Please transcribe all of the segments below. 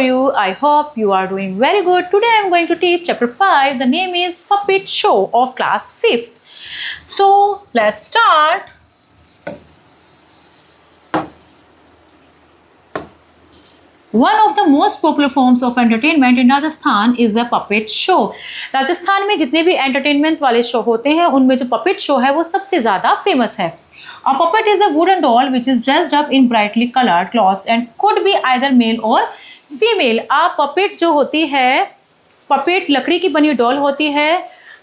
you? I hope you are doing very good. Today I am going to teach chapter 5. The name is Puppet Show of class 5th. So let's start. One of the most popular forms of entertainment in Rajasthan is a puppet show. Rajasthan में जितने भी entertainment वाले show होते हैं उनमें जो puppet show है वो सबसे ज़्यादा famous है. A puppet is a wooden doll which is dressed up in brightly colored clothes and could be either male or female. A puppet जो होती है, puppet लकड़ी की बनी डॉल होती है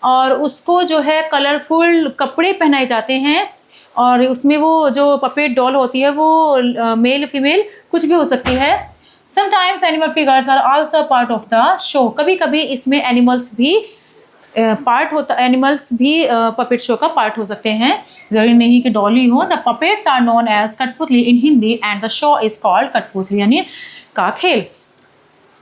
और उसको जो है कलरफुल कपड़े पहनाए जाते हैं और उसमें वो जो puppet डॉल होती है वो मेल फीमेल कुछ भी हो सकती है. Sometimes animal figures are also part of the show. कभी कभी इसमें एनिमल्स भी एनिमल्स भी पपेट शो का पार्ट हो सकते हैं, जरूरी नहीं कि डॉली हो. The puppets are known as kathputli in Hindi and the show is called kathputli यानी का खेल.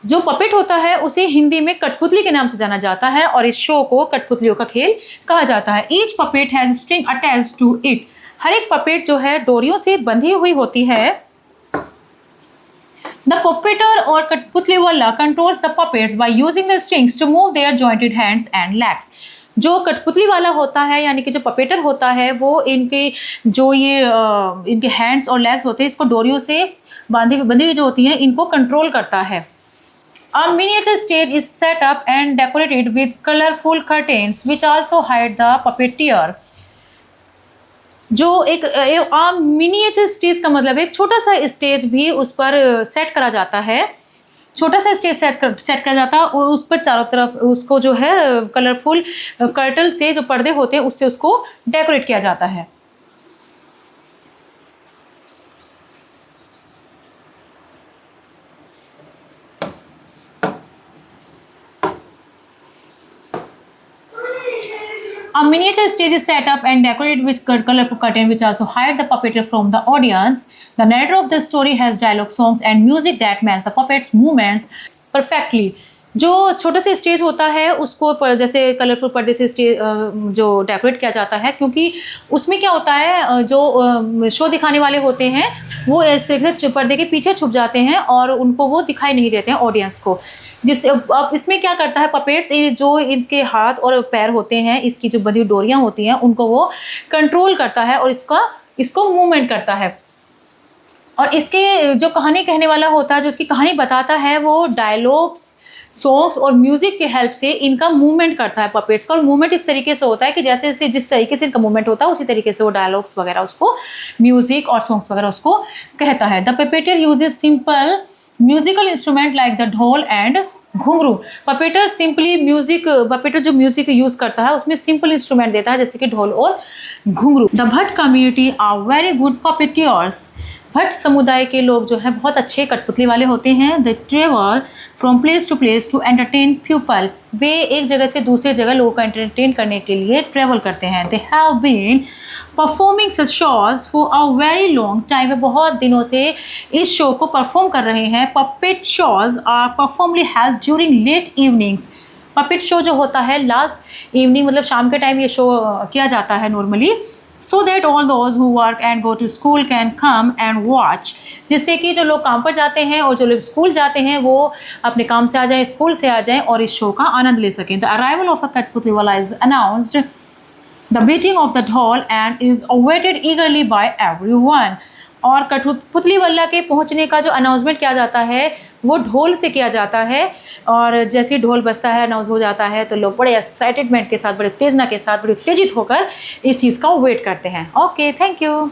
जो पपेट होता है उसे हिंदी में कठपुतली के नाम से जाना जाता है और इस शो को कठपुतलियों का खेल कहा जाता है. Each puppet has string attached to it. हर एक पपेट जो है डोरियों से बंधी हुई होती है. The puppeteer or Kathputli walla controls the puppets by using the strings to move their jointed hands and legs. जो कठपुतली वाला होता है यानी कि जो पपेटर होता है वो इनके जो ये इनके हैंड्स और लेग्स होते हैं इसको डोरियों से बंधी हुई जो होती हैं इनको कंट्रोल करता है. A miniature stage is set up and decorated with colorful curtains which also hide the puppeteer. जो एक मिनिएचर स्टेज का मतलब एक छोटा सा स्टेज भी उस पर सेट करा जाता है. छोटा सा स्टेज सेट करा जाता है और उस पर चारों तरफ उसको जो है कलरफुल कर्टल से जो पर्दे होते हैं उससे उसको डेकोरेट किया जाता है. A miniature stage is set up and decorated with colorful curtains which also hide the puppeteer from the audience. The narrator of the story has dialogue, songs and music that match the puppet's movements perfectly. जो छोटा सा stage होता है उसको जैसे colourful पर्दे से stage जो डेकोरेट किया जाता है क्योंकि उसमें क्या होता है जो शो दिखाने वाले होते हैं वो इस तरीके से पर्दे के पीछे छुप जाते हैं और उनको वो दिखाई नहीं देते हैं ऑडियंस को. जिससे अब इसमें क्या करता है पपेट्स जो इसके हाथ और पैर होते हैं इसकी जो बंधी डोरियां होती हैं उनको वो कंट्रोल करता है और इसको मूवमेंट करता है. और इसके जो कहानी कहने वाला होता है जो इसकी कहानी बताता है वो डायलॉग्स, सॉन्ग्स और म्यूजिक के हेल्प से इनका मूवमेंट करता है पपेट्स का. और मूवमेंट इस तरीके से होता है कि जैसे जिस तरीके से इनका मूवमेंट होता है उसी तरीके से वो डायलॉग्स वगैरह उसको म्यूजिक और सॉन्ग्स वगैरह उसको कहता है. The puppeteer uses simple musical instrument like the dhol and ghungroo. Puppeteer जो म्यूजिक यूज करता है उसमें सिंपल इंस्ट्रूमेंट देता है जैसे कि ढोल और घुंघरू. The Bhatt community are very good puppeteers. Bhatt समुदाय के लोग जो है बहुत अच्छे कठपुतली वाले होते हैं. They travel from place to place to entertain people. वे एक जगह से दूसरे जगह लोगों को एंटरटेन करने के लिए ट्रेवल करते हैं. They have been performing such shows for a very long time. वे बहुत दिनों से इस शो को परफॉर्म कर रहे हैं. Puppet shows are preferably held during late evenings. Puppet show जो होता है लास्ट इवनिंग मतलब शाम के टाइम ये शो किया जाता है normally. So that all those who work and go to school can come and watch. जिससे कि जो लोग काम पर जाते हैं और जो लोग स्कूल जाते हैं वो अपने काम से आ जाएं, स्कूल से आ जाएं और इस शो का आनंद ले सकें. द अराइवल ऑफ अ कठपुतली वाला is announced the beating of the doll and is awaited eagerly by everyone. और कठपुतली वल्ला के पहुंचने का जो अनाउंसमेंट किया जाता है वो ढोल से किया जाता है और जैसे ही ढोल बजता है अनाउंस हो जाता है तो लोग बड़े एक्साइटेडमेंट के साथ बड़े उत्तेजना के साथ बड़े उत्तेजित होकर इस चीज़ का वेट करते हैं. Okay, thank you.